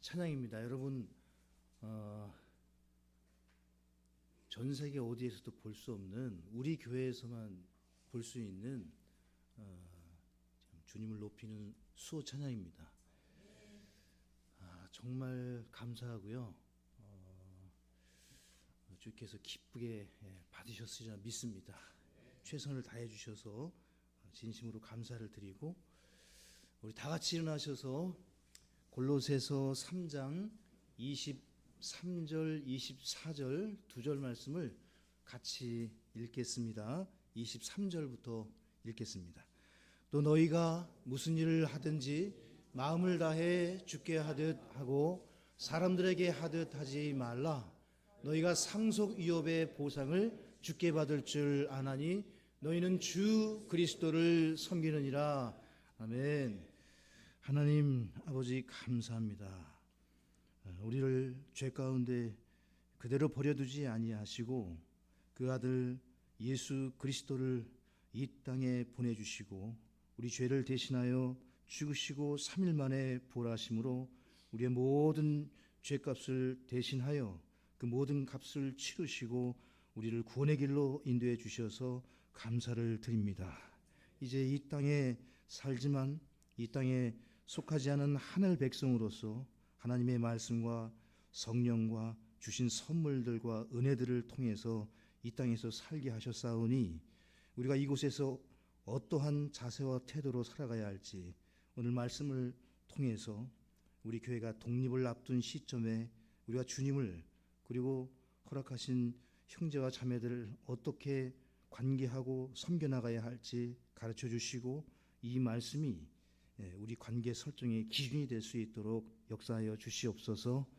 찬양입니다. 여러분, 전 세계 어디에서도 볼 수 없는, 우리 교회에서만 볼 수 있는 주님을 높이는 수호 찬양입니다. 정말 감사하고요. 주께서 기쁘게 받으셨으리라 믿습니다. 최선을 다해 주셔서 진심으로 감사를 드리고, 우리 다 같이 일어나셔서 골로새서 3장 23절 24절 두 절 말씀을 같이 읽겠습니다. 23절부터 읽겠습니다. 또 너희가 무슨 일을 하든지 마음을 다해 주께 하듯 하고 사람들에게 하듯 하지 말라. 너희가 상속 위업의 보상을 주께 받을 줄 아나니 너희는 주 그리스도를 섬기느니라. 아멘. 하나님 아버지 감사합니다. 우리를 죄 가운데 그대로 버려두지 아니하시고 그 아들 예수 그리스도를 이 땅에 보내주시고 우리 죄를 대신하여 죽으시고 3일 만에 부활하심으로 우리의 모든 죄값을 대신하여 그 모든 값을 치르시고 우리를 구원의 길로 인도해 주셔서 감사를 드립니다. 이제 이 땅에 살지만 이 땅에 속하지 않은 하늘 백성으로서 하나님의 말씀과 성령과 주신 선물들과 은혜들을 통해서 이 땅에서 살게 하셨사오니 우리가 이곳에서 어떠한 자세와 태도로 살아가야 할지 오늘 말씀을 통해서 우리 교회가 독립을 앞둔 시점에 우리가 주님을 그리고 허락하신 형제와 자매들을 어떻게 관계하고 섬겨나가야 할지 가르쳐 주시고 이 말씀이 우리 관계 설정의 기준이 될 수 있도록 역사하여 주시옵소서.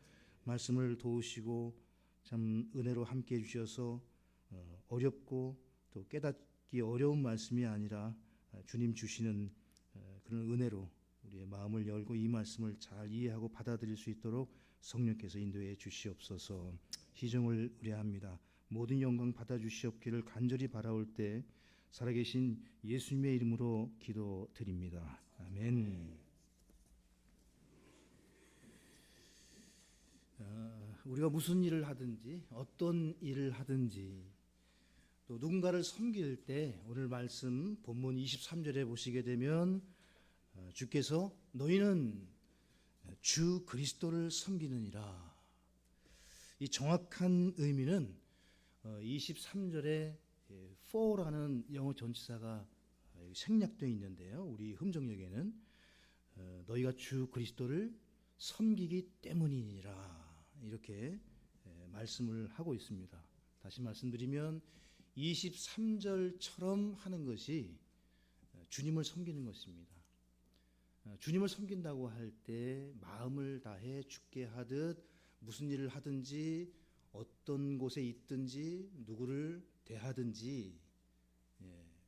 말씀을 도우시고 참 은혜로 함께해 주셔서 어렵고 또 깨닫기 어려운 말씀이 아니라 주님 주시는 그런 은혜로 우리의 마음을 열고 이 말씀을 잘 이해하고 받아들일 수 있도록 성령께서 인도해 주시옵소서. 희정을 의뢰합니다. 모든 영광 받아 주시옵기를 간절히 바라올 때 살아계신 예수님의 이름으로 기도드립니다. 아멘. 우리가 무슨 일을 하든지 어떤 일을 하든지 또 누군가를 섬길 때 오늘 말씀 본문 23절에 보시게 되면 주께서 너희는 주 그리스도를 섬기느니라. 이 정확한 의미는 23절에 for라는 영어 전치사가 생략되어 있는데요. 우리 흠정역에는 너희가 주 그리스도를 섬기기 때문이니라 이렇게 말씀을 하고 있습니다. 다시 말씀드리면 23절처럼 하는 것이 주님을 섬기는 것입니다. 주님을 섬긴다고 할 때 마음을 다해 주께 하듯 무슨 일을 하든지 어떤 곳에 있든지 누구를 대하든지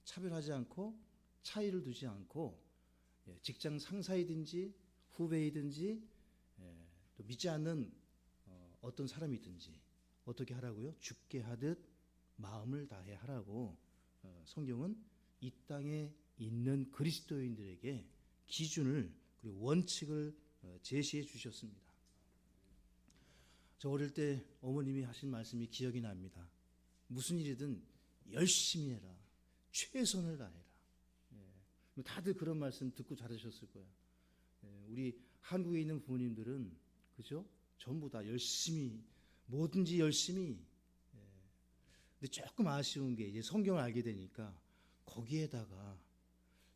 차별하지 않고 차이를 두지 않고 직장 상사이든지 후배이든지 또 믿지 않는 어떤 사람이든지 어떻게 하라고요? 주께 하듯 마음을 다해 하라고 성경은 이 땅에 있는 그리스도인들에게 기준을 그리고 원칙을 제시해 주셨습니다. 저 어릴 때 어머님이 하신 말씀이 기억이 납니다. 무슨 일이든 열심히 해라. 최선을 다해라. 다들 그런 말씀 듣고 자라셨을 거예요. 우리 한국에 있는 부모님들은 그죠? 전부 다 열심히 뭐든지 열심히. 근데 조금 아쉬운 게 이제 성경을 알게 되니까 거기에다가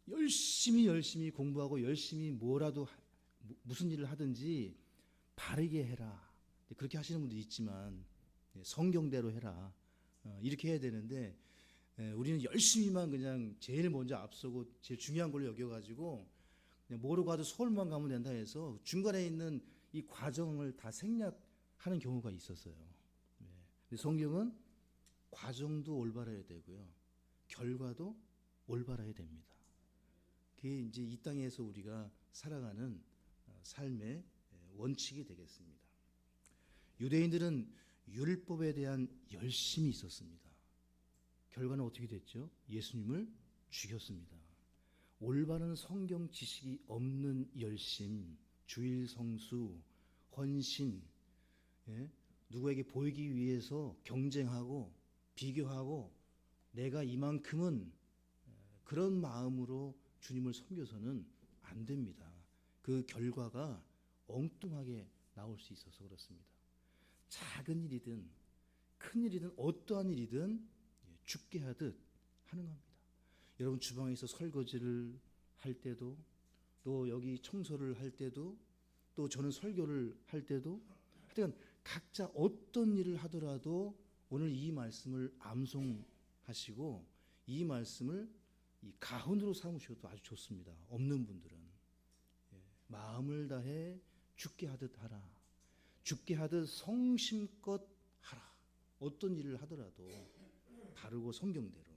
열심히 공부하고 열심히 뭐라도 무슨 일을 하든지 바르게 해라. 그렇게 하시는 분도 있지만 성경대로 해라. 이렇게 해야 되는데 우리는 열심히만 그냥 제일 먼저 앞서고 제일 중요한 걸로 여겨가지고 그냥 뭐로 가도 서울만 가면 된다 해서 중간에 있는 이 과정을 다 생략하는 경우가 있었어요. 근데 성경은 과정도 올바라야 되고요. 결과도 올바라야 됩니다. 그게 이제 이 땅에서 우리가 살아가는 삶의 원칙이 되겠습니다. 유대인들은 율법에 대한 열심이 있었습니다. 결과는 어떻게 됐죠? 예수님을 죽였습니다. 올바른 성경 지식이 없는 열심, 주일 성수, 헌신, 누구에게 보이기 위해서 경쟁하고 비교하고 내가 이만큼은 그런 마음으로 주님을 섬겨서는 안 됩니다. 그 결과가 엉뚱하게 나올 수 있어서 그렇습니다. 작은 일이든 큰 일이든 어떠한 일이든 죽게 하듯 하는 겁니다. 여러분 주방에서 설거지를 할 때도, 또 여기 청소를 할 때도, 또 저는 설교를 할 때도, 하여튼 각자 어떤 일을 하더라도 오늘 이 말씀을 암송하시고 이 말씀을 이 가훈으로 삼으셔도 아주 좋습니다. 없는 분들은 마음을 다해 죽게 하듯 하라. 죽게 하듯 성심껏 하라. 어떤 일을 하더라도 바르고 성경대로.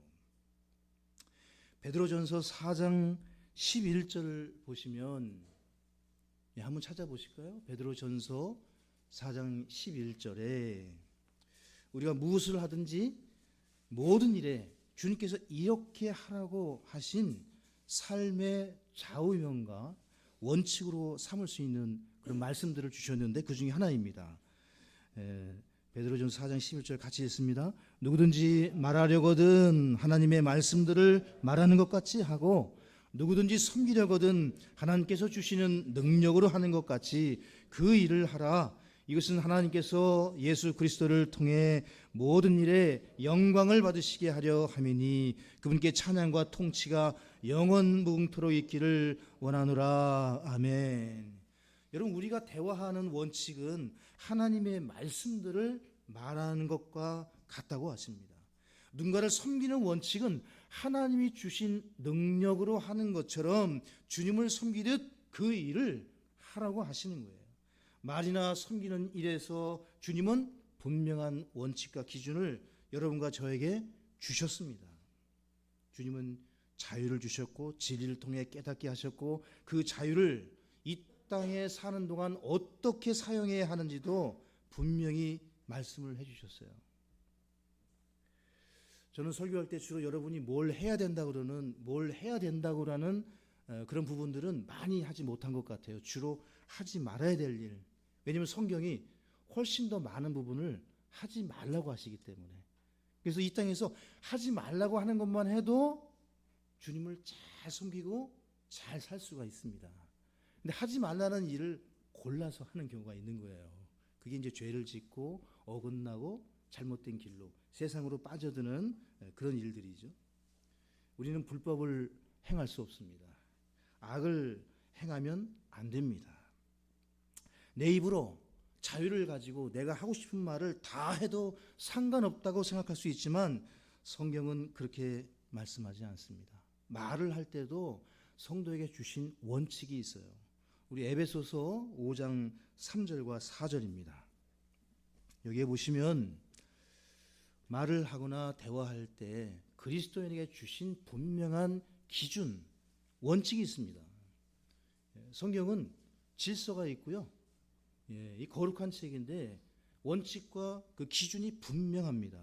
베드로전서 4장 11절 보시면 한번 찾아보실까요? 베드로전서 4장 11절에 우리가 무엇을 하든지 모든 일에 주님께서 이렇게 하라고 하신 삶의 좌우명과 원칙으로 삼을 수 있는 그런 말씀들을 주셨는데 그 중에 하나입니다. 베드로전서 4장 11절 같이 읽습니다. 누구든지 말하려거든 하나님의 말씀들을 말하는 것 같이 하고 누구든지 섬기려거든 하나님께서 주시는 능력으로 하는 것 같이 그 일을 하라. 이것은 하나님께서 예수 그리스도를 통해 모든 일에 영광을 받으시게 하려 함이니 그분께 찬양과 통치가 영원 무궁토록 있기를 원하노라. 아멘. 여러분 우리가 대화하는 원칙은 하나님의 말씀들을 말하는 것과 같다고 하십니다. 누군가를 섬기는 원칙은 하나님이 주신 능력으로 하는 것처럼 주님을 섬기듯 그 일을 하라고 하시는 거예요. 말이나 섬기는 일에서 주님은 분명한 원칙과 기준을 여러분과 저에게 주셨습니다. 주님은 자유를 주셨고 진리를 통해 깨닫게 하셨고 그 자유를 이 땅에 사는 동안 어떻게 사용해야 하는지도 분명히 말씀을 해주셨어요. 저는 설교할 때 주로 여러분이 뭘 해야 된다고라는 그런 부분들은 많이 하지 못한 것 같아요. 주로 하지 말아야 될 일. 왜냐하면 성경이 훨씬 더 많은 부분을 하지 말라고 하시기 때문에. 그래서 이 땅에서 하지 말라고 하는 것만 해도 주님을 잘 섬기고 잘 살 수가 있습니다. 근데 하지 말라는 일을 골라서 하는 경우가 있는 거예요. 그게 이제 죄를 짓고 어긋나고 잘못된 길로 세상으로 빠져드는 그런 일들이죠. 우리는 불법을 행할 수 없습니다. 악을 행하면 안 됩니다. 내 입으로 자유를 가지고 내가 하고 싶은 말을 다 해도 상관없다고 생각할 수 있지만 성경은 그렇게 말씀하지 않습니다. 말을 할 때도 성도에게 주신 원칙이 있어요. 우리 에베소서 5장 3절과 4절입니다. 여기에 보시면 말을 하거나 대화할 때 그리스도인에게 주신 분명한 기준, 원칙이 있습니다. 성경은 질서가 있고요. 이 거룩한 책인데 원칙과 그 기준이 분명합니다.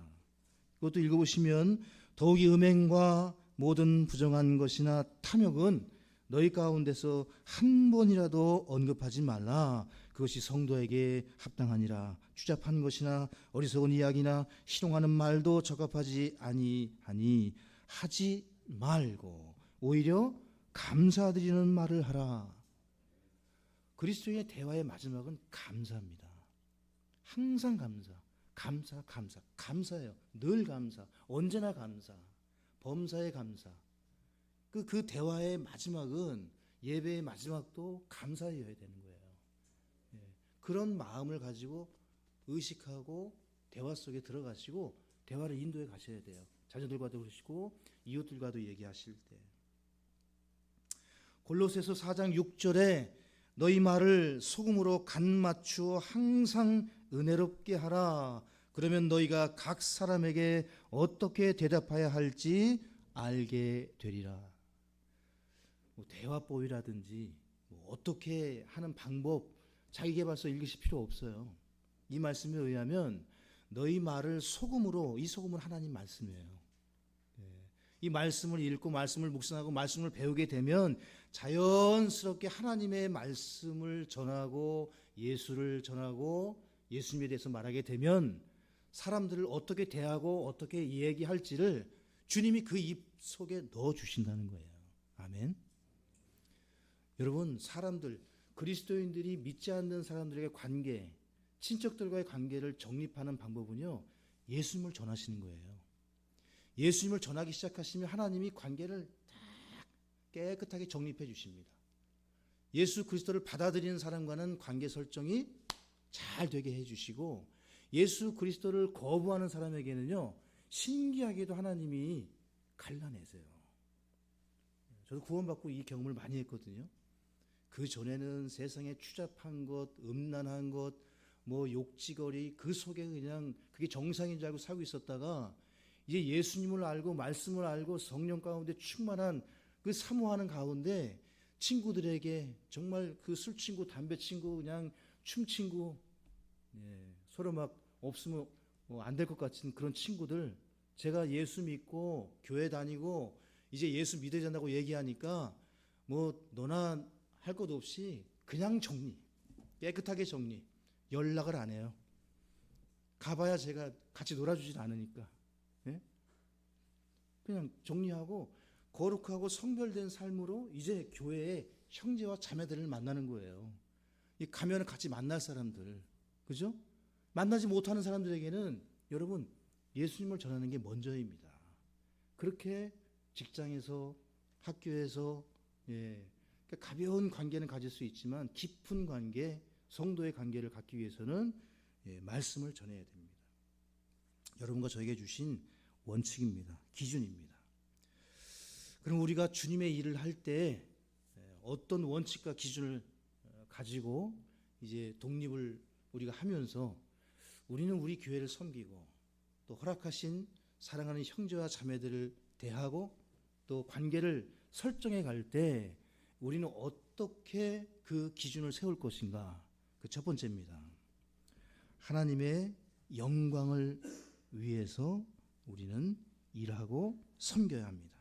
그것도 읽어보시면 더욱이 음행과 모든 부정한 것이나 탐욕은 너희 가운데서 한 번이라도 언급하지 말라. 그것이 성도에게 합당하니라. 추잡한 것이나 어리석은 이야기나 희롱하는 말도 적합하지 아니하니 하지 말고 오히려 감사드리는 말을 하라. 그리스도인의 대화의 마지막은 감사입니다. 항상 감사예요. 늘 감사, 언제나 감사, 범사에 감사. 그 대화의 마지막은 예배의 마지막도 감사여야 되는 거예요. 그런 마음을 가지고 의식하고 대화 속에 들어가시고 대화를 인도해 가셔야 돼요. 자녀들과도 그러시고 이웃들과도 얘기하실 때. 골로새서 4장 6절에 너희 말을 소금으로 간 맞추어 항상 은혜롭게 하라. 그러면 너희가 각 사람에게 어떻게 대답해야 할지 알게 되리라. 대화법이라든지 어떻게 하는 방법 자기계발서 읽으실 필요 없어요. 이 말씀에 의하면 너희 말을 소금으로, 이 소금은 하나님 말씀이에요. 이 말씀을 읽고 말씀을 묵상하고 말씀을 배우게 되면 자연스럽게 하나님의 말씀을 전하고 예수를 전하고 예수님에 대해서 말하게 되면 사람들을 어떻게 대하고 어떻게 얘기할지를 주님이 그 입 속에 넣어 주신다는 거예요. 아멘. 여러분, 사람들, 그리스도인들이 믿지 않는 사람들에게 관계, 친척들과의 관계를 정립하는 방법은요, 예수님을 전하시는 거예요. 예수님을 전하기 시작하시면 하나님이 관계를 딱 깨끗하게 정립해 주십니다. 예수 그리스도를 받아들이는 사람과는 관계 설정이 잘 되게 해 주시고, 예수 그리스도를 거부하는 사람에게는요, 신기하게도 하나님이 갈라내세요. 저도 구원받고 이 경험을 많이 했거든요. 그 전에는 세상에 추잡한 것, 음란한 것, 뭐 욕지거리, 그 속에 그냥 그게 정상인 줄 알고 살고 있었다가 이제 예수님을 알고 말씀을 알고 성령 가운데 충만한 그 사모하는 가운데 친구들에게 정말 그 술 친구, 담배 친구, 그냥 춤 친구, 서로 막 없으면 안 될 것 같은 그런 친구들, 제가 예수 믿고 교회 다니고 이제 예수 믿어야 된다고 얘기하니까 뭐 너나 할 것 없이 그냥 정리, 깨끗하게 정리, 연락을 안 해요. 가봐야 제가 같이 놀아주진 않으니까. 그냥 정리하고 거룩하고 성별된 삶으로 이제 교회에 형제와 자매들을 만나는 거예요. 이 가면은 같이 만날 사람들, 그죠? 만나지 못하는 사람들에게는 여러분 예수님을 전하는 게 먼저입니다. 그렇게 직장에서, 학교에서, 가벼운 관계는 가질 수 있지만 깊은 관계, 성도의 관계를 갖기 위해서는 말씀을 전해야 됩니다. 여러분과 저에게 주신 원칙입니다. 기준입니다. 그럼 우리가 주님의 일을 할 때 어떤 원칙과 기준을 가지고 이제 독립을 우리가 하면서 우리는 우리 교회를 섬기고 또 허락하신 사랑하는 형제와 자매들을 대하고 또 관계를 설정해 갈 때 우리는 어떻게 그 기준을 세울 것인가? 그 첫 번째입니다. 하나님의 영광을 위해서 우리는 일하고 섬겨야 합니다.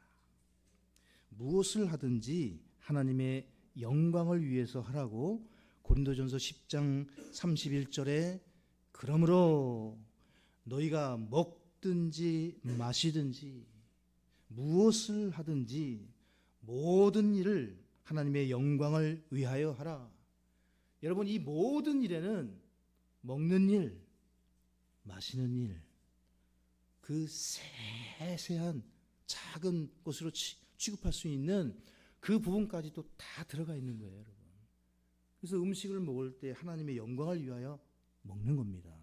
무엇을 하든지 하나님의 영광을 위해서 하라고 고린도전서 10장 31절에 그러므로 너희가 먹든지 마시든지 무엇을 하든지 모든 일을 하나님의 영광을 위하여 하라. 여러분, 이 모든 일에는 먹는 일, 마시는 일, 그 세세한 작은 것으로 취급할 수 있는 그 부분까지도 다 들어가 있는 거예요, 여러분. 그래서 음식을 먹을 때 하나님의 영광을 위하여 먹는 겁니다.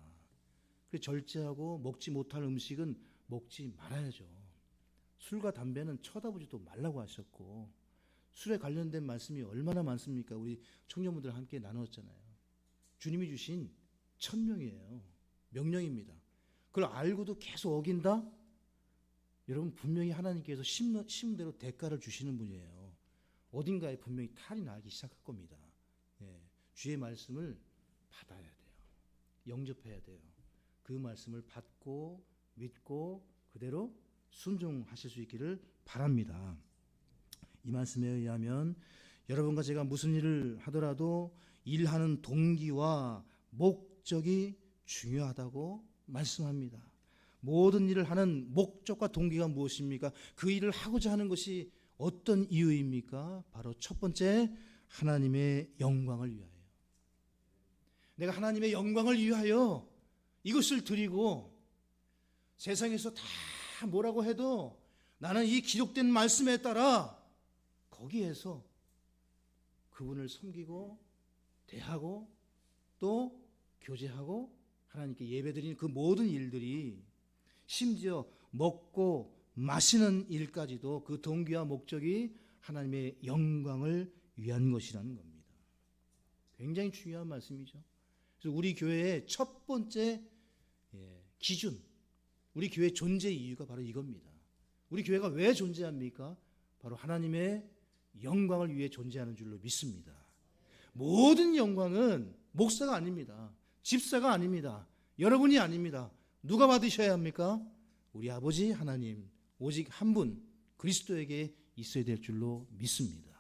그래서 절제하고 먹지 못할 음식은 먹지 말아야죠. 술과 담배는 쳐다보지도 말라고 하셨고, 술에 관련된 말씀이 얼마나 많습니까? 우리 청년분들 함께 나눴잖아요. 주님이 주신 천명이에요. 명령입니다. 그걸 알고도 계속 어긴다? 여러분, 분명히 하나님께서 심은 대로 대가를 주시는 분이에요. 어딘가에 분명히 탈이 나기 시작할 겁니다. 주의 말씀을 받아야 돼요. 영접해야 돼요. 그 말씀을 받고 믿고 그대로 순종하실 수 있기를 바랍니다. 이 말씀에 의하면 여러분과 제가 무슨 일을 하더라도 일하는 동기와 목적이 중요하다고 말씀합니다. 모든 일을 하는 목적과 동기가 무엇입니까? 그 일을 하고자 하는 것이 어떤 이유입니까? 바로 첫 번째, 하나님의 영광을 위하여. 내가 하나님의 영광을 위하여 이것을 드리고 세상에서 다 뭐라고 해도 나는 이 기록된 말씀에 따라 거기에서 그분을 섬기고 대하고 또 교제하고 하나님께 예배드리는 그 모든 일들이 심지어 먹고 마시는 일까지도 그 동기와 목적이 하나님의 영광을 위한 것이라는 겁니다. 굉장히 중요한 말씀이죠. 그래서 우리 교회의 첫 번째 기준, 우리 교회 존재 이유가 바로 이겁니다. 우리 교회가 왜 존재합니까? 바로 하나님의 영광을 위해 존재하는 줄로 믿습니다. 모든 영광은 목사가 아닙니다. 집사가 아닙니다. 여러분이 아닙니다. 누가 받으셔야 합니까? 우리 아버지 하나님, 오직 한 분 그리스도에게 있어야 될 줄로 믿습니다.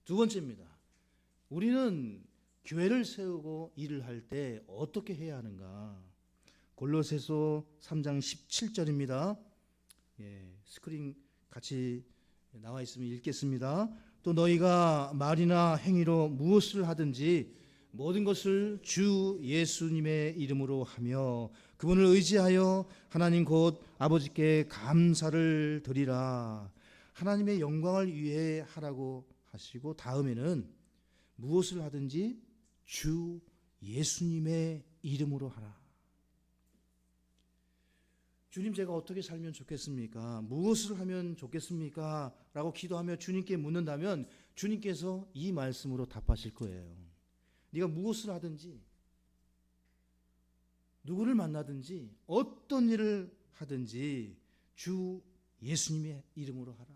두 번째입니다. 우리는 교회를 세우고 일을 할 때 어떻게 해야 하는가? 골로새서 3장 17절입니다. 스크린 같이 나와 있으면 읽겠습니다. 또 너희가 말이나 행위로 무엇을 하든지 모든 것을 주 예수님의 이름으로 하며 그분을 의지하여 하나님 곧 아버지께 감사를 드리라. 하나님의 영광을 위해 하라고 하시고 다음에는 무엇을 하든지 주 예수님의 이름으로 하라. 주님, 제가 어떻게 살면 좋겠습니까? 무엇을 하면 좋겠습니까? 라고 기도하며 주님께 묻는다면 주님께서 이 말씀으로 답하실 거예요. 네가 무엇을 하든지, 누구를 만나든지, 어떤 일을 하든지 주 예수님의 이름으로 하라.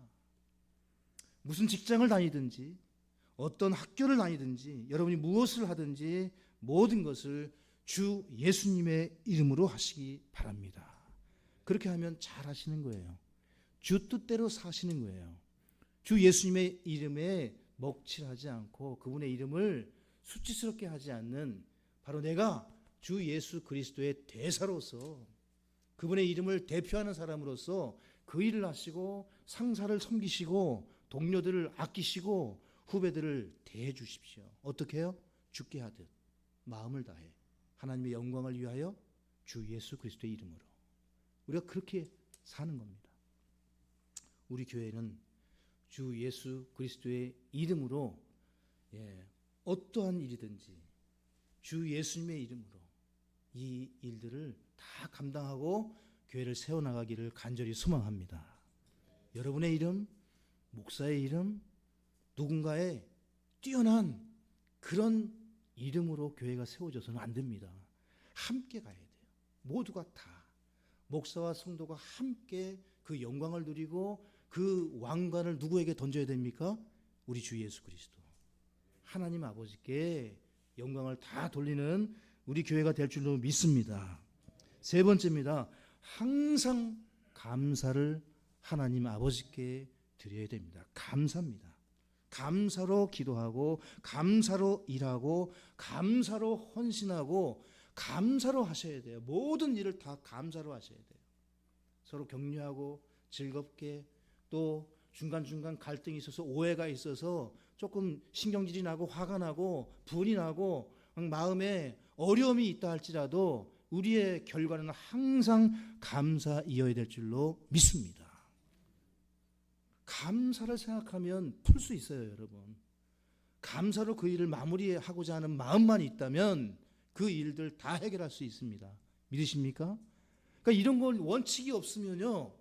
무슨 직장을 다니든지, 어떤 학교를 다니든지, 여러분이 무엇을 하든지 모든 것을 주 예수님의 이름으로 하시기 바랍니다. 그렇게 하면 잘 하시는 거예요. 주 뜻대로 사시는 거예요. 주 예수님의 이름에 먹칠하지 않고 그분의 이름을 수치스럽게 하지 않는 바로 내가 주 예수 그리스도의 대사로서 그분의 이름을 대표하는 사람으로서 그 일을 하시고 상사를 섬기시고 동료들을 아끼시고 후배들을 대해 주십시오. 어떻게 해요? 죽게 하듯 마음을 다해 하나님의 영광을 위하여 주 예수 그리스도의 이름으로 우리가 그렇게 사는 겁니다. 우리 교회는 주 예수 그리스도의 이름으로 어떠한 일이든지 주 예수님의 이름으로 이 일들을 다 감당하고 교회를 세워나가기를 간절히 소망합니다. 여러분의 이름, 목사의 이름, 누군가의 뛰어난 그런 이름으로 교회가 세워져서는 안 됩니다. 함께 가야 돼요. 모두가 다 목사와 성도가 함께 그 영광을 누리고 그 왕관을 누구에게 던져야 됩니까? 우리 주 예수 그리스도 하나님 아버지께 영광을 다 돌리는 우리 교회가 될 줄로 믿습니다. 세 번째입니다. 항상 감사를 하나님 아버지께 드려야 됩니다. 감사입니다. 감사로 기도하고 감사로 일하고 감사로 헌신하고 감사로 하셔야 돼요. 모든 일을 다 감사로 하셔야 돼요. 서로 격려하고 즐겁게 또 중간중간 갈등이 있어서 오해가 있어서 조금 신경질이 나고 화가 나고 분이 나고 마음에 어려움이 있다 할지라도 우리의 결과는 항상 감사이어야 될 줄로 믿습니다. 감사를 생각하면 풀 수 있어요, 여러분. 감사로 그 일을 마무리하고자 하는 마음만 있다면 그 일들 다 해결할 수 있습니다. 믿으십니까? 그러니까 이런 건 원칙이 없으면요,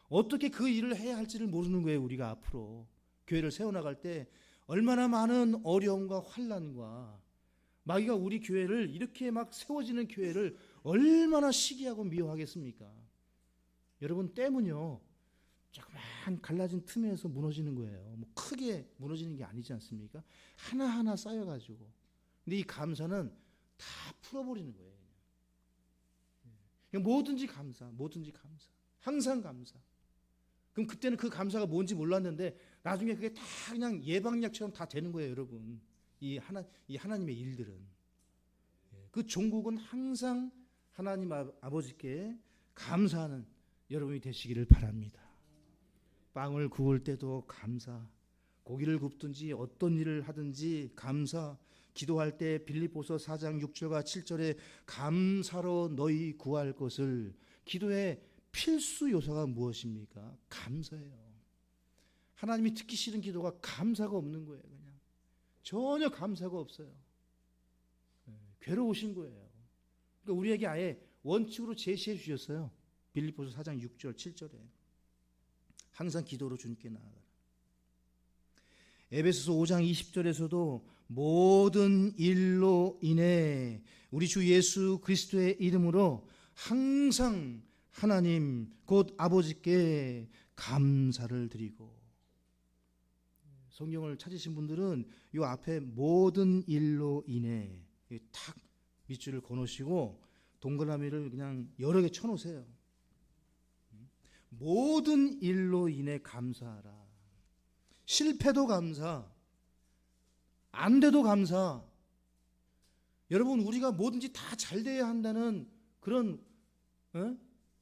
어떻게 그 일을 해야 할지를 모르는 거예요. 우리가 앞으로 교회를 세워나갈 때 얼마나 많은 어려움과 환난과 마귀가 우리 교회를 이렇게 막 세워지는 교회를 얼마나 시기하고 미워하겠습니까? 여러분 때문요 조그만 갈라진 틈에서 무너지는 거예요. 뭐 크게 무너지는 게 아니지 않습니까? 하나하나 쌓여가지고. 근데 이 감사는 다 풀어버리는 거예요. 그냥 뭐든지 감사, 뭐든지 감사, 항상 감사. 그럼 그때는 그 감사가 뭔지 몰랐는데 나중에 그게 다 그냥 예방약처럼 다 되는 거예요, 여러분. 이 하나님의 일들은. 그 종국은 항상 하나님 아버지께 감사하는 여러분이 되시기를 바랍니다. 빵을 구울 때도 감사, 고기를 굽든지 어떤 일을 하든지 감사, 기도할 때 빌립보서 4장 6절과 7절에 감사로 너희 구할 것을, 기도의 필수 요소가 무엇입니까? 감사예요. 하나님이 듣기 싫은 기도가 감사가 없는 거예요. 그냥 전혀 감사가 없어요. 괴로우신 거예요. 그러니까 우리에게 아예 원칙으로 제시해 주셨어요. 빌립보서 4장 6절 7절에 항상 기도로 주님께 나아가라. 에베소서 5장 20절에서도 모든 일로 인해 우리 주 예수 그리스도의 이름으로 항상 하나님 곧 아버지께 감사를 드리고, 성경을 찾으신 분들은 이 앞에 모든 일로 인해 탁 밑줄을 그어놓으시고 동그라미를 그냥 여러 개 쳐놓으세요. 모든 일로 인해 감사하라. 실패도 감사, 안 돼도 감사, 여러분, 우리가 뭐든지 다 잘 돼야 한다는 그런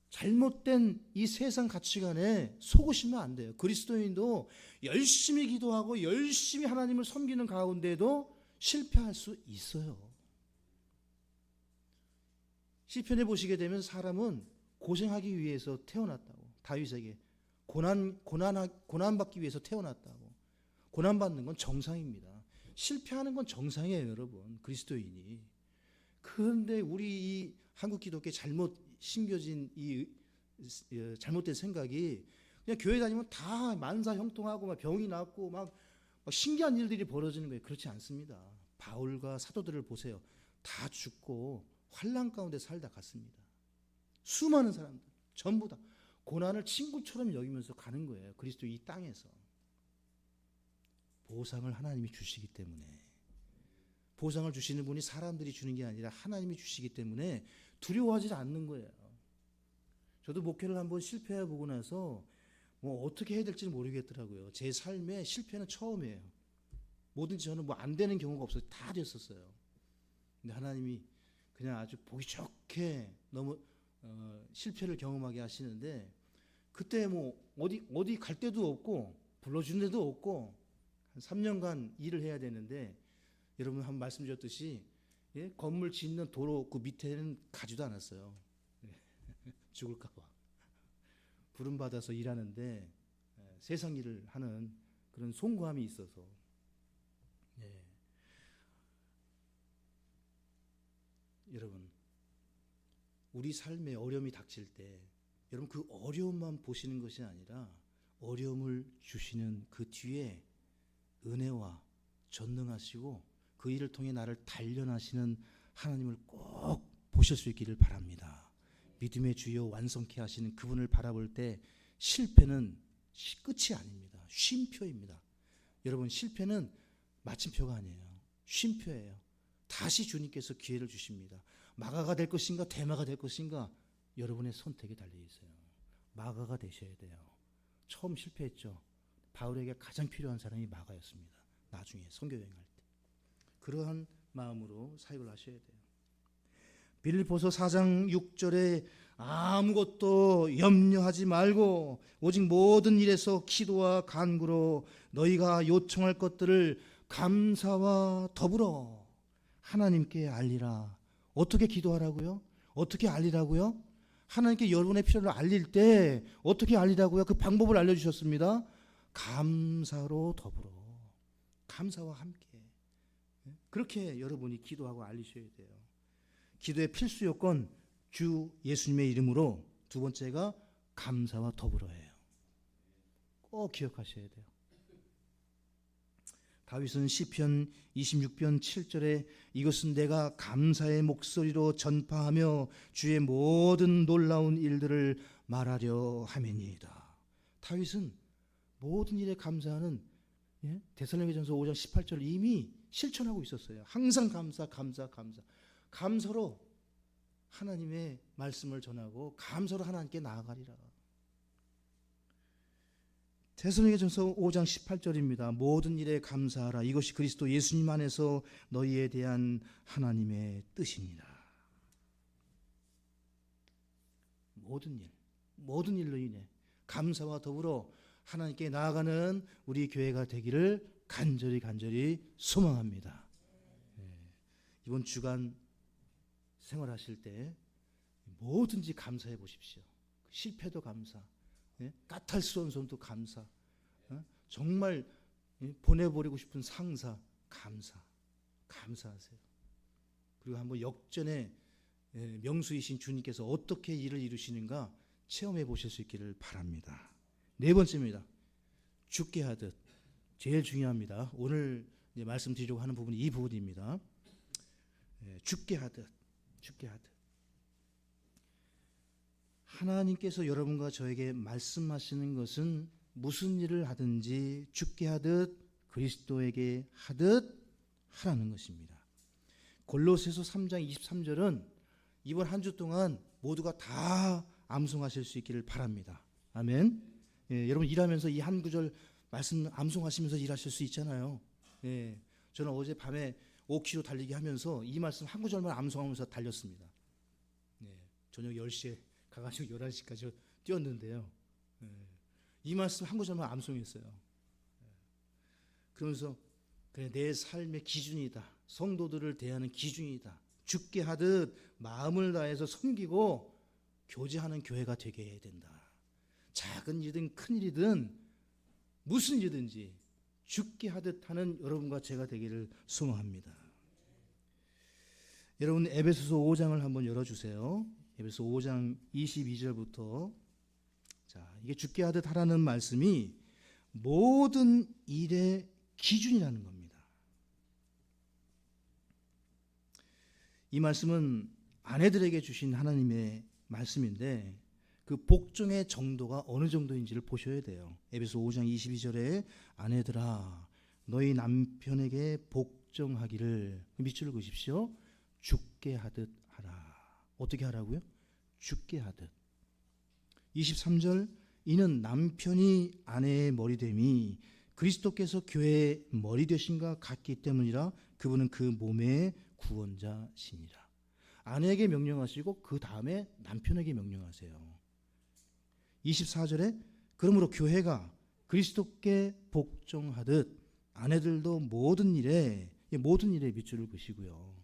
잘못된 이 세상 가치관에 속으시면 안 돼요. 그리스도인도 열심히 기도하고 열심히 하나님을 섬기는 가운데도 실패할 수 있어요. 시편에 보시게 되면 사람은 고생하기 위해서 태어났다고. 다윗에게 고난받기 위해서 태어났다고. 고난받는 건 정상입니다. 실패하는 건 정상이에요, 여러분. 그리스도인이. 그런데 우리 이 한국 기독교에 잘못 심겨진 이 잘못된 생각이 그냥 교회 다니면 다 만사 형통하고 막 병이 낫고 막 신기한 일들이 벌어지는 거예요. 그렇지 않습니다. 바울과 사도들을 보세요. 다 죽고 환난 가운데 살다 갔습니다. 수많은 사람들 전부 다 고난을 친구처럼 여기면서 가는 거예요. 그리스도 이 땅에서. 보상을 하나님이 주시기 때문에, 보상을 주시는 분이 사람들이 주는 게 아니라 하나님이 주시기 때문에 두려워하지 않는 거예요. 저도 목회를 한번 실패해 보고 나서 뭐 어떻게 해야 될지 모르겠더라고요. 제 삶에 실패는 처음이에요. 뭐든지 저는 뭐 안 되는 경우가 없어요. 다 됐었어요. 근데 하나님이 그냥 아주 보기 좋게 너무 실패를 경험하게 하시는데, 그때 뭐 어디 갈 데도 없고 불러준 데도 없고 한 3년간 일을 해야 되는데, 여러분 한번 말씀드렸듯이 건물 짓는 도로 그 밑에는 가지도 않았어요. 죽을까 봐. 부름 받아서 일하는데 세상 일을 하는 그런 송구함이 있어서. 여러분, 우리 삶에 어려움이 닥칠 때 여러분 그 어려움만 보시는 것이 아니라 어려움을 주시는 그 뒤에 은혜와 전능하시고 그 일을 통해 나를 단련하시는 하나님을 꼭 보실 수 있기를 바랍니다. 믿음의 주여 완성케 하시는 그분을 바라볼 때 실패는 끝이 아닙니다. 쉼표입니다. 여러분, 실패는 마침표가 아니에요. 쉼표예요. 다시 주님께서 기회를 주십니다. 마가가 될 것인가 대마가 될 것인가 여러분의 선택에 달려 있어요. 마가가 되셔야 돼요. 처음 실패했죠. 바울에게 가장 필요한 사람이 마가였습니다. 나중에 선교 여행할 때. 그러한 마음으로 사역을 하셔야 돼요. 빌립보서 4장 6절에 아무것도 염려하지 말고 오직 모든 일에서 기도와 간구로 너희가 요청할 것들을 감사와 더불어 하나님께 알리라. 어떻게 기도하라고요? 어떻게 알리라고요? 하나님께 여러분의 필요를 알릴 때 어떻게 알리라고요? 그 방법을 알려주셨습니다. 감사로 더불어. 감사와 함께. 그렇게 여러분이 기도하고 알리셔야 돼요. 기도의 필수 요건 주 예수님의 이름으로, 두 번째가 감사와 더불어예요. 꼭 기억하셔야 돼요. 다윗은 시편 26편 7절에 이것은 내가 감사의 목소리로 전파하며 주의 모든 놀라운 일들을 말하려 함이니이다. 다윗은 모든 일에 감사하는 데살로니가전서 5장 18절 이미 실천하고 있었어요. 항상 감사. 감사로 하나님의 말씀을 전하고 감사로 하나님께 나아가리라. 데살로니가전서 5장 18절입니다. 모든 일에 감사하라. 이것이 그리스도 예수님 안에서 너희에 대한 하나님의 뜻이니라. 모든 일로 인해 감사와 더불어 하나님께 나아가는 우리 교회가 되기를 간절히 소망합니다. 이번 주간 생활하실 때 뭐든지 감사해 보십시오. 실패도 감사, 까탈스러운 손도 감사, 정말 보내버리고 싶은 상사 감사하세요. 그리고 한번 역전의 명수이신 주님께서 어떻게 일을 이루시는가 체험해 보실 수 있기를 바랍니다. 네 번째입니다. 죽게 하듯. 제일 중요합니다. 오늘 말씀드리려고 하는 부분이 이 부분입니다. 죽게 하듯. 하나님께서 여러분과 저에게 말씀하시는 것은 무슨 일을 하든지 죽게 하듯 그리스도에게 하듯 하라는 것입니다. 골로새서 3장 23절은 이번 한 주 동안 모두가 다 암송하실 수 있기를 바랍니다. 아멘. 여러분 일하면서 이 한 구절 말씀 암송하시면서 일하실 수 있잖아요. 저는 어제 밤에 5km 달리기 하면서 이 말씀 한 구절만 암송하면서 달렸습니다. 네, 저녁 10시에 가가지고 11시까지 뛰었는데요. 네, 이 말씀 한 구절만 암송했어요. 네, 그러면서 그래, 내 삶의 기준이다. 성도들을 대하는 기준이다. 죽게 하듯 마음을 다해서 섬기고 교제하는 교회가 되게 해야 된다. 작은 일이든 큰 일이든 무슨 일이든지 죽게 하듯 하는 여러분과 제가 되기를 소망합니다. 여러분 에베소서 5장을 한번 열어주세요. 에베소서 5장 22절부터. 자, 이게 죽게 하듯 하라는 말씀이 모든 일의 기준이라는 겁니다. 이 말씀은 아내들에게 주신 하나님의 말씀인데 그 복종의 정도가 어느 정도인지를 보셔야 돼요. 에베소 5장 22절에 아내들아 너희 남편에게 복종하기를 밑줄을 그으십시오. 죽게 하듯 하라. 어떻게 하라고요? 죽게 하듯. 23절 이는 남편이 아내의 머리됨이 그리스도께서 교회의 머리 되신과 같기 때문이라. 그분은 그 몸의 구원자시니라. 아내에게 명령하시고 그 다음에 남편에게 명령하세요. 24절에 그러므로 교회가 그리스도께 복종하듯 아내들도 모든 일에 밑줄을 그시고요.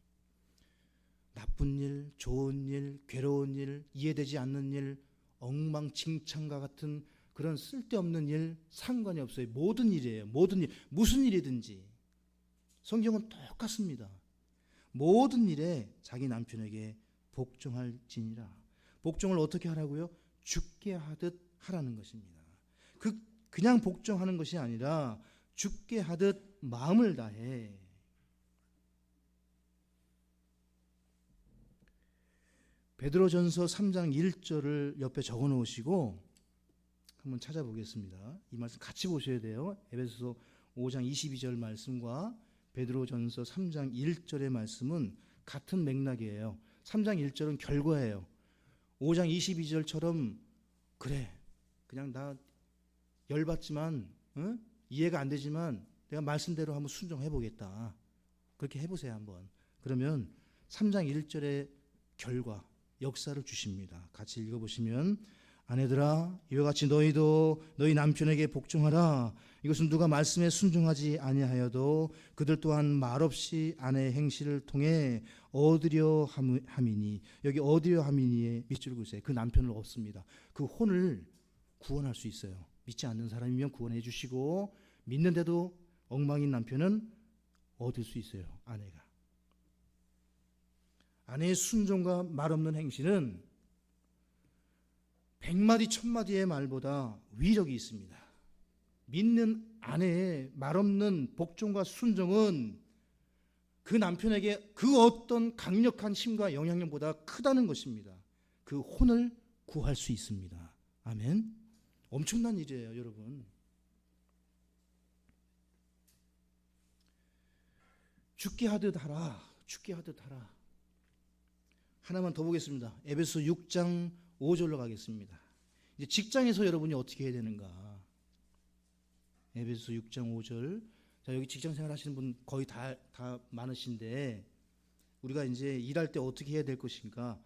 나쁜 일, 좋은 일, 괴로운 일, 이해되지 않는 일, 엉망진창과 같은 그런 쓸데없는 일 상관이 없어요. 모든 일이에요. 모든 일, 무슨 일이든지 성경은 똑같습니다. 모든 일에 자기 남편에게 복종할지니라. 복종을 어떻게 하라고요? 죽게 하듯 하라는 것입니다. 그냥 복종하는 것이 아니라 죽게 하듯 마음을 다해. 베드로전서 3장 1절을 옆에 적어 놓으시고 한번 찾아보겠습니다. 이 말씀 같이 보셔야 돼요. 에베소서 5장 22절 말씀과 베드로전서 3장 1절의 말씀은 같은 맥락이에요. 3장 1절은 결과예요. 5장 22절처럼 그래 그냥 나 열받지만 이해가 안 되지만 내가 말씀대로 한번 순종해 보겠다. 그렇게 해보세요 한번. 그러면 3장 1절의 결과 역사를 주십니다. 같이 읽어보시면 아내들아 이와 같이 너희도 너희 남편에게 복종하라. 이것은 누가 말씀에 순종하지 아니하여도 그들 또한 말없이 아내의 행실을 통해 얻으려 함이니. 여기 얻으려 함이니에 밑줄 그으세요. 그 남편을 얻습니다. 그 혼을 구원할 수 있어요. 믿지 않는 사람이면 구원해 주시고 믿는데도 엉망인 남편은 얻을 수 있어요. 아내가. 아내의 순종과 말없는 행실은 100마디 1000마디의 말보다 위력이 있습니다. 믿는 아내의 말없는 복종과 순종은 그 남편에게 그 어떤 강력한 힘과 영향력보다 크다는 것입니다. 그 혼을 구할 수 있습니다. 아멘. 엄청난 일이에요, 여러분. 죽게 하듯 하라. 죽게 하듯 하라. 하나만 더 보겠습니다. 에베소 6장 5절로 가겠습니다. 이제 직장에서 여러분이 어떻게 해야 되는가? 에베소 6장 5절. 자, 여기 직장 생활 하시는 분 거의 다 많으신데 우리가 이제 일할 때 어떻게 해야 될 것인가?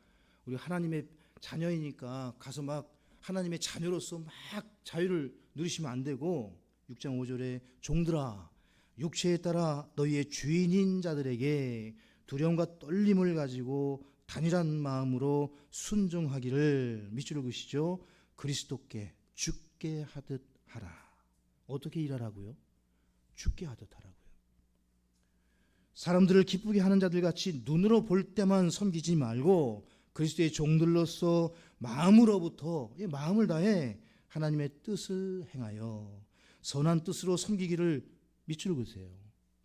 우리 하나님의 자녀이니까 가서 막 하나님의 자녀로서 막 자유를 누리시면 안 되고 6장 5절에 종들아 육체에 따라 너희의 주인인 자들에게 두려움과 떨림을 가지고 단일한 마음으로 순종하기를 밑줄을 그으시죠. 그리스도께 죽게 하듯 하라. 어떻게 일하라고요? 죽게 하듯 하라고요. 사람들을 기쁘게 하는 자들 같이 눈으로 볼 때만 섬기지 말고 그리스도의 종들로서 마음으로부터 마음을 다해 하나님의 뜻을 행하여 선한 뜻으로 섬기기를 밑줄을 그으세요.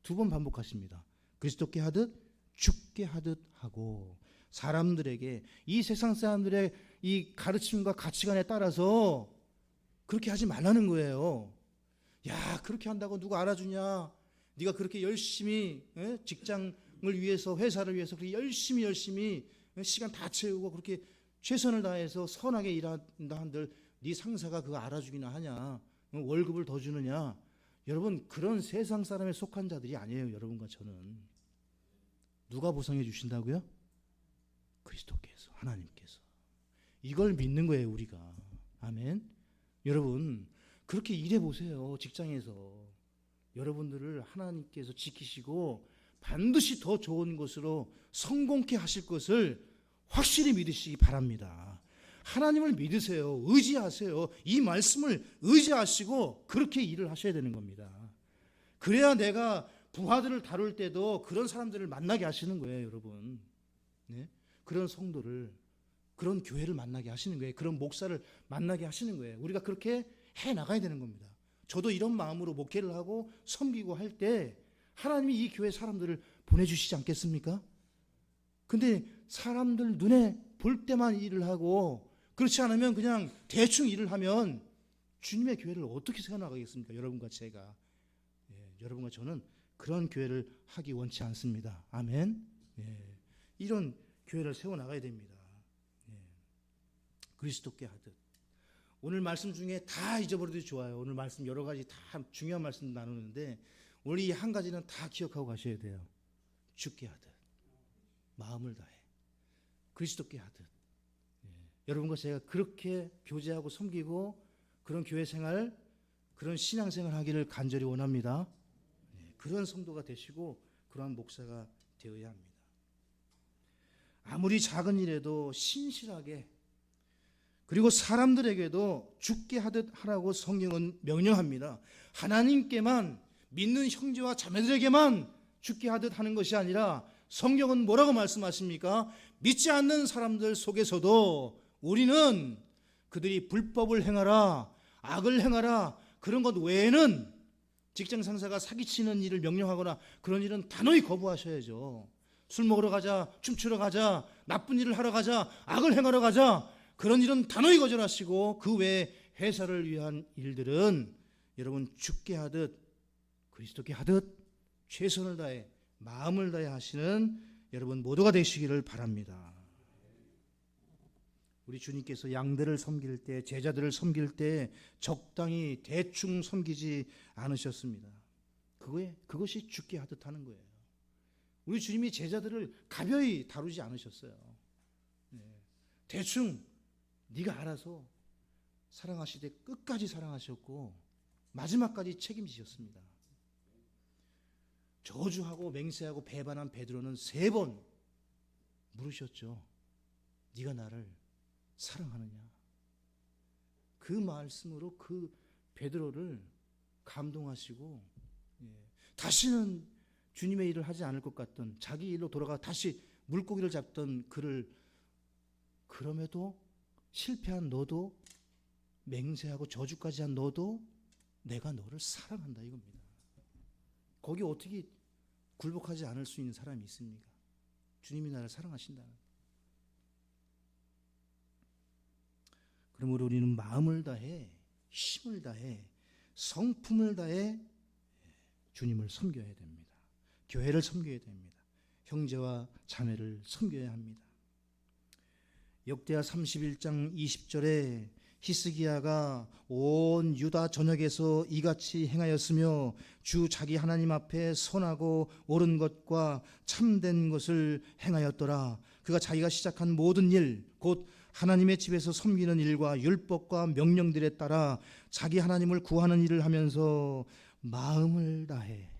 2번 반복하십니다. 그리스도께 하듯 죽게 하듯 하고 사람들에게 이 세상 사람들의 이 가르침과 가치관에 따라서 그렇게 하지 말라는 거예요. 야, 그렇게 한다고 누가 알아주냐? 네가 그렇게 열심히 직장을 위해서 회사를 위해서 그렇게 열심히 시간 다 채우고 그렇게 최선을 다해서 선하게 일한다 한들 네 상사가 그거 알아주기나 하냐? 월급을 더 주느냐? 여러분 그런 세상 사람에 속한 자들이 아니에요. 여러분과 저는. 누가 보상해 주신다고요? 그리스도께서, 하나님께서. 이걸 믿는 거예요, 우리가. 아멘. 여러분, 그렇게 일해 보세요. 직장에서 여러분들을 하나님께서 지키시고 반드시 더 좋은 것으로 성공케 하실 것을 확실히 믿으시기 바랍니다. 하나님을 믿으세요. 의지하세요. 이 말씀을 의지하시고 그렇게 일을 하셔야 되는 겁니다. 그래야 내가 부하들을 다룰 때도 그런 사람들을 만나게 하시는 거예요, 여러분. 네? 그런 성도를, 그런 교회를 만나게 하시는 거예요. 그런 목사를 만나게 하시는 거예요. 우리가 그렇게 해 나가야 되는 겁니다. 저도 이런 마음으로 목회를 하고 섬기고 할 때 하나님이 이 교회 사람들을 보내주시지 않겠습니까? 근데 사람들 눈에 볼 때만 일을 하고 그렇지 않으면 그냥 대충 일을 하면 주님의 교회를 어떻게 세워나가겠습니까? 여러분과 제가. 여러분과 저는 그런 교회를 하기 원치 않습니다. 아멘. 이런 교회를 세워나가야 됩니다. 그리스도께 하듯. 오늘 말씀 중에 다 잊어버려도 좋아요. 오늘 말씀 여러 가지 다 중요한 말씀 나누는데 오늘 이 한 가지는 다 기억하고 가셔야 돼요. 주께 하듯, 마음을 다해 그리스도께 하듯. 여러분과 제가 그렇게 교제하고 섬기고 그런 교회 생활, 그런 신앙 생활 하기를 간절히 원합니다. 그런 성도가 되시고 그러한 목사가 되어야 합니다. 아무리 작은 일에도 신실하게, 그리고 사람들에게도 죽게 하듯 하라고 성경은 명령합니다. 하나님께만, 믿는 형제와 자매들에게만 죽게 하듯 하는 것이 아니라 성경은 뭐라고 말씀하십니까? 믿지 않는 사람들 속에서도 우리는 그들이 불법을 행하라, 악을 행하라, 그런 것 외에는, 직장 상사가 사기치는 일을 명령하거나 그런 일은 단호히 거부하셔야죠. 술 먹으러 가자, 춤추러 가자, 나쁜 일을 하러 가자, 악을 행하러 가자, 그런 일은 단호히 거절하시고 그 외에 회사를 위한 일들은 여러분 죽게 하듯 그리스도께 하듯 최선을 다해 마음을 다해 하시는 여러분 모두가 되시기를 바랍니다. 우리 주님께서 양들을 섬길 때, 제자들을 섬길 때 적당히 대충 섬기지 않으셨습니다. 그것이 죽게 하듯 하는 거예요. 우리 주님이 제자들을 가벼이 다루지 않으셨어요. 대충 네가 알아서 사랑하시되 끝까지 사랑하셨고 마지막까지 책임지셨습니다. 저주하고 맹세하고 배반한 베드로는 3번 물으셨죠. 네가 나를 사랑하느냐? 그 말씀으로 그 베드로를 감동하시고 다시는 주님의 일을 하지 않을 것 같던, 자기 일로 돌아가 다시 물고기를 잡던 그를, 그럼에도 실패한 너도, 맹세하고 저주까지 한 너도 내가 너를 사랑한다 이겁니다. 거기 어떻게 굴복하지 않을 수 있는 사람이 있습니까? 주님이 나를 사랑하신다. 그러므로 우리는 마음을 다해, 힘을 다해, 성품을 다해 주님을 섬겨야 됩니다. 교회를 섬겨야 됩니다. 형제와 자매를 섬겨야 합니다. 역대하 31장 20절에 히스기야가 온 유다 전역에서 이같이 행하였으며 주 자기 하나님 앞에 선하고 옳은 것과 참된 것을 행하였더라. 그가 자기가 시작한 모든 일, 곧 하나님의 집에서 섬기는 일과 율법과 명령들에 따라 자기 하나님을 구하는 일을 하면서 마음을 다해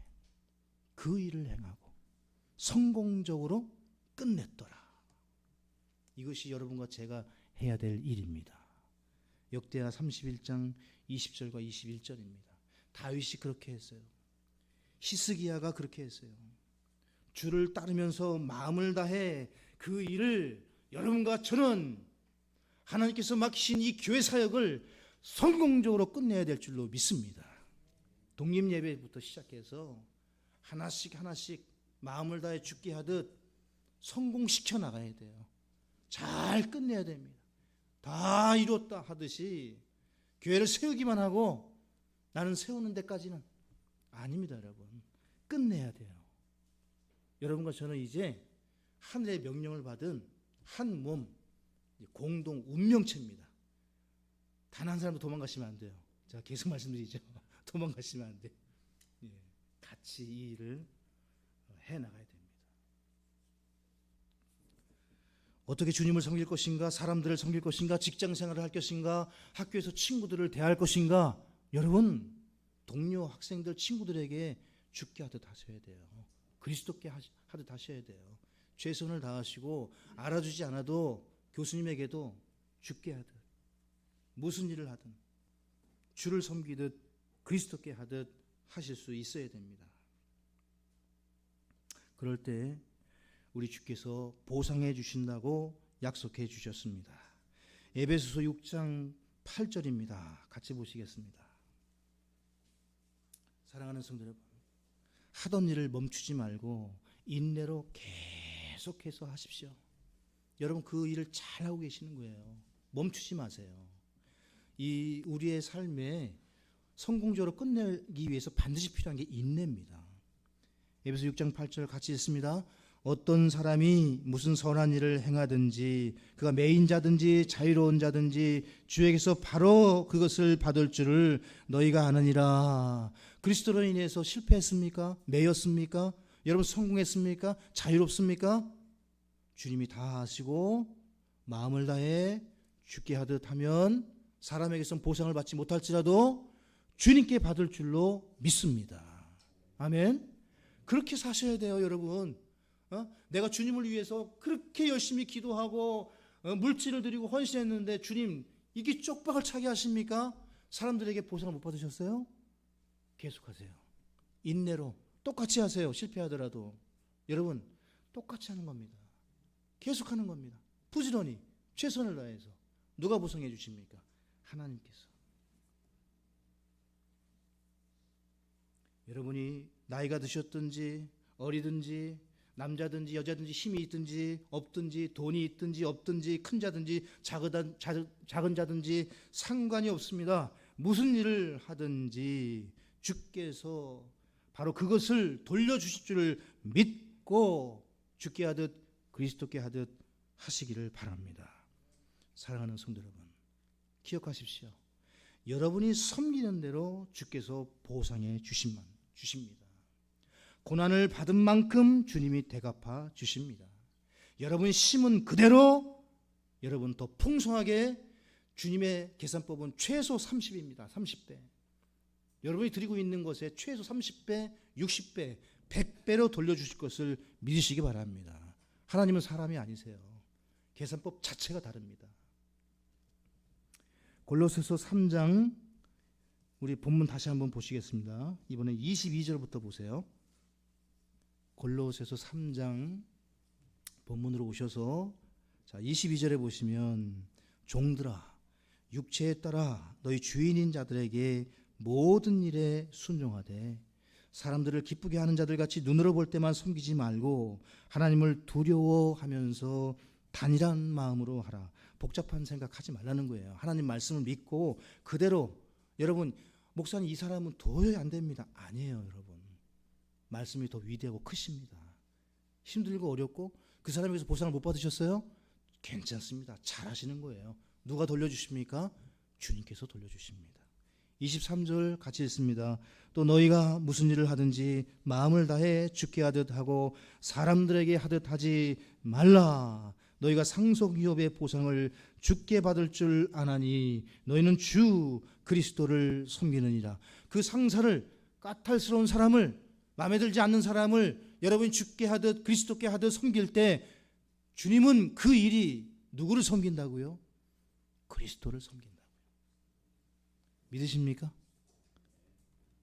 그 일을 행하고 성공적으로 끝냈더라. 이것이 여러분과 제가 해야 될 일입니다. 역대하 31장 20절과 21절입니다. 다윗이 그렇게 했어요. 히스기야가 그렇게 했어요. 주를 따르면서 마음을 다해 그 일을 여러분과 저는 하나님께서 맡기신 이 교회 사역을 성공적으로 끝내야 될 줄로 믿습니다. 독립예배부터 시작해서 하나씩 하나씩 마음을 다해 죽게 하듯 성공시켜 나가야 돼요. 잘 끝내야 됩니다. 다 이뤘다 하듯이 교회를 세우기만 하고 나는 세우는 데까지는 아닙니다. 여러분, 끝내야 돼요. 여러분과 저는 이제 하늘의 명령을 받은 한 몸, 공동 운명체입니다. 단 한 사람도 도망가시면 안 돼요. 제가 계속 말씀드리죠. 도망가시면 안 돼요. 같이 이 일을 해나가야 됩니다. 어떻게 주님을 섬길 것인가, 사람들을 섬길 것인가, 직장 생활을 할 것인가, 학교에서 친구들을 대할 것인가. 여러분, 동료, 학생들, 친구들에게 죽게 하듯 하셔야 돼요. 그리스도께 하듯 하셔야 돼요. 최선을 다하시고 알아주지 않아도 교수님에게도 죽게 하듯, 무슨 일을 하든 주를 섬기듯 그리스도께 하듯 하실 수 있어야 됩니다. 그럴 때 우리 주께서 보상해 주신다고 약속해 주셨습니다. 에베소서 6장 8절입니다. 같이 보시겠습니다. 사랑하는 성도 여러분, 하던 일을 멈추지 말고 인내로 계속해서 하십시오. 여러분, 그 일을 잘하고 계시는 거예요. 멈추지 마세요. 이 우리의 삶에 성공적으로 끝내기 위해서 반드시 필요한 게 인내입니다. 에베소 6장 8절 같이 읽습니다. 어떤 사람이 무슨 선한 일을 행하든지 그가 매인 자든지 자유로운 자든지 주에게서 바로 그것을 받을 줄을 너희가 아느니라. 그리스도로 인해서 실패했습니까? 매였습니까? 여러분 성공했습니까? 자유롭습니까? 주님이 다 하시고 마음을 다해 죽게 하듯 하면 사람에게선 보상을 받지 못할지라도 주님께 받을 줄로 믿습니다. 아멘. 그렇게 사셔야 돼요, 여러분. 내가 주님을 위해서 그렇게 열심히 기도하고 물질을 드리고 헌신했는데 주님 이게 쪽박을 차게 하십니까? 사람들에게 보상을 못 받으셨어요? 계속하세요. 인내로 똑같이 하세요. 실패하더라도. 여러분 똑같이 하는 겁니다. 계속하는 겁니다. 부지런히 최선을 다해서. 누가 보상해 주십니까? 하나님께서. 여러분이 나이가 드셨든지 어리든지 남자든지 여자든지 힘이 있든지 없든지 돈이 있든지 없든지 큰 자든지 작은 자든지 상관이 없습니다. 무슨 일을 하든지 주께서 바로 그것을 돌려주실 줄을 믿고 주께 하듯 그리스도께 하듯 하시기를 바랍니다. 사랑하는 성도 여러분, 기억하십시오. 여러분이 섬기는 대로 주께서 보상해 주십니다. 고난을 받은 만큼 주님이 대갚아 주십니다. 여러분이 심은 그대로 여러분 더 풍성하게 주님의 계산법은 최소 30입니다. 30배. 여러분이 드리고 있는 것에 최소 30배, 60배, 100배로 돌려주실 것을 믿으시기 바랍니다. 하나님은 사람이 아니세요. 계산법 자체가 다릅니다. 골로새서 3장 우리 본문 다시 한번 보시겠습니다. 이번에 22절부터 보세요. 골로새서 3장 본문으로 오셔서 자 22절에 보시면 종들아 육체에 따라 너희 주인인 자들에게 모든 일에 순종하되 사람들을 기쁘게 하는 자들 같이 눈으로 볼 때만 섬기지 말고 하나님을 두려워하면서 단일한 마음으로 하라. 복잡한 생각하지 말라는 거예요. 하나님 말씀을 믿고 그대로. 여러분 목사님 이 사람은 도저히 안 됩니다. 아니에요, 여러분. 말씀이 더 위대하고 크십니다. 힘들고 어렵고 그 사람에게서 보상을 못 받으셨어요? 괜찮습니다. 잘하시는 거예요. 누가 돌려주십니까? 주님께서 돌려주십니다. 23절 같이 읽습니다. 또 너희가 무슨 일을 하든지 마음을 다해 주께 하듯 하고 사람들에게 하듯 하지 말라. 너희가 상속유업의 보상을 주께 받을 줄 아나니 너희는 주 그리스도를 섬기느니라. 그 상사를 까탈스러운 사람을 마음에 들지 않는 사람을 여러분이 주께 하듯 그리스도께 하듯 섬길 때 주님은 그 일이 누구를 섬긴다고요? 그리스도를 섬긴다고요. 믿으십니까?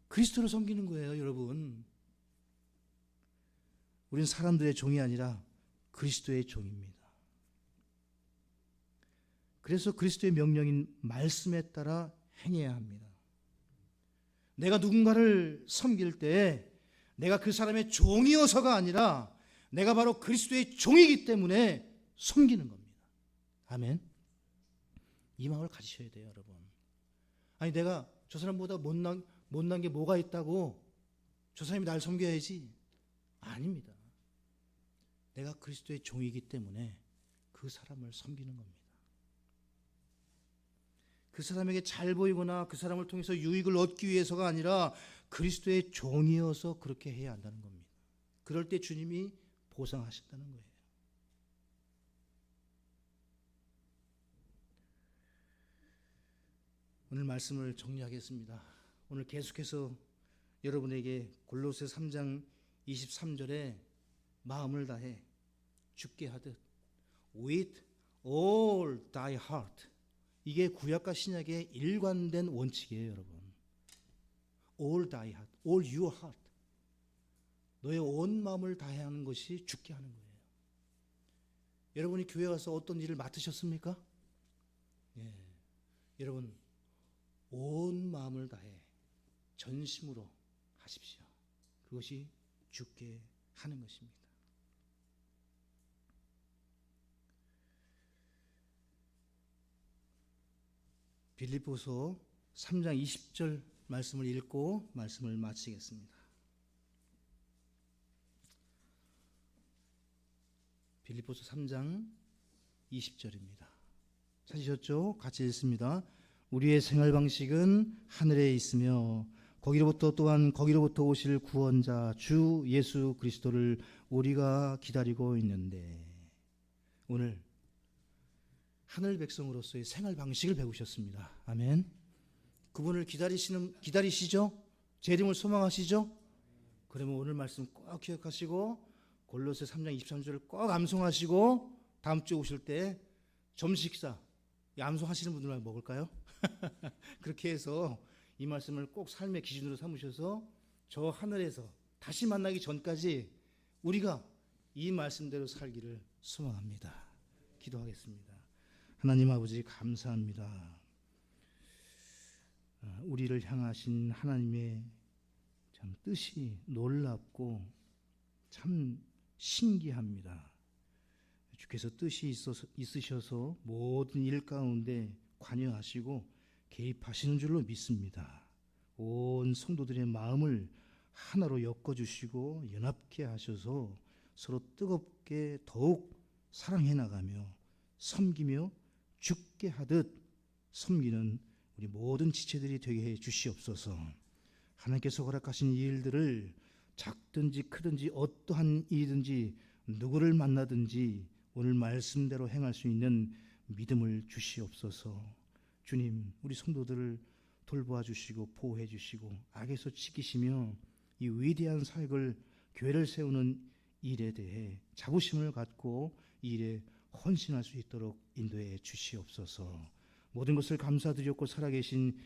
그리스도를 섬기는 거예요, 여러분. 우리는 사람들의 종이 아니라 그리스도의 종입니다. 그래서 그리스도의 명령인 말씀에 따라 행해야 합니다. 내가 누군가를 섬길 때 내가 그 사람의 종이어서가 아니라 내가 바로 그리스도의 종이기 때문에 섬기는 겁니다. 아멘. 이 마음을 가지셔야 돼요, 여러분. 아니 내가 저 사람보다 못난 게 뭐가 있다고 저 사람이 날 섬겨야지. 아닙니다. 내가 그리스도의 종이기 때문에 그 사람을 섬기는 겁니다. 그 사람에게 잘 보이거나 그 사람을 통해서 유익을 얻기 위해서가 아니라 그리스도의 종이어서 그렇게 해야 한다는 겁니다. 그럴 때 주님이 보상하신다는 거예요. 오늘 말씀을 정리하겠습니다. 오늘 계속해서 여러분에게 골로새 3장 23절에 마음을 다해 죽게 하듯 with all thy heart, 이게 구약과 신약의 일관된 원칙이에요, 여러분. all thy heart, all your heart, 너의 온 마음을 다해 하는 것이 죽게 하는 거예요. 여러분이 교회 와서 어떤 일을 맡으셨습니까? 예, 여러분 온 마음을 다해 전심으로 하십시오. 그것이 죽게 하는 것입니다. 빌립보서 3장 20절 말씀을 읽고 말씀을 마치겠습니다. 빌립보서 3장 20절입니다. 찾으셨죠? 같이 읽습니다. 우리의 생활 방식은 하늘에 있으며 거기로부터 오실 구원자 주 예수 그리스도를 우리가 기다리고 있는데, 오늘 하늘 백성으로서의 생활 방식을 배우셨습니다. 아멘. 그분을 기다리시죠? 재림을 소망하시죠? 그러면 오늘 말씀 꼭 기억하시고 골로새 3장 23절을 꼭 암송하시고 다음 주에 오실 때 점식사 암송하시는 분들만 먹을까요? 그렇게 해서 이 말씀을 꼭 삶의 기준으로 삼으셔서 저 하늘에서 다시 만나기 전까지 우리가 이 말씀대로 살기를 소망합니다. 기도하겠습니다. 하나님 아버지 감사합니다. 우리를 향하신 하나님의 참 뜻이 놀랍고 참 신기합니다. 주께서 뜻이 있으셔서 모든 일 가운데 관여하시고 개입하시는 줄로 믿습니다. 온 성도들의 마음을 하나로 엮어주시고 연합케 하셔서 서로 뜨겁게 더욱 사랑해 나가며 섬기며 죽게 하듯 섬기는 우리 모든 지체들이 되게 해 주시옵소서. 하나님께서 허락하신 이 일들을 작든지 크든지 어떠한 일이든지 누구를 만나든지 오늘 말씀대로 행할 수 있는 믿음을 주시옵소서. 주님, 우리 성도들을 돌보아 주시고 보호해 주시고 악에서 지키시며 이 위대한 사역을, 교회를 세우는 일에 대해 자부심을 갖고 이 일에 헌신할 수 있도록 인도해 주시옵소서. 모든 것을 감사드렸고 살아계신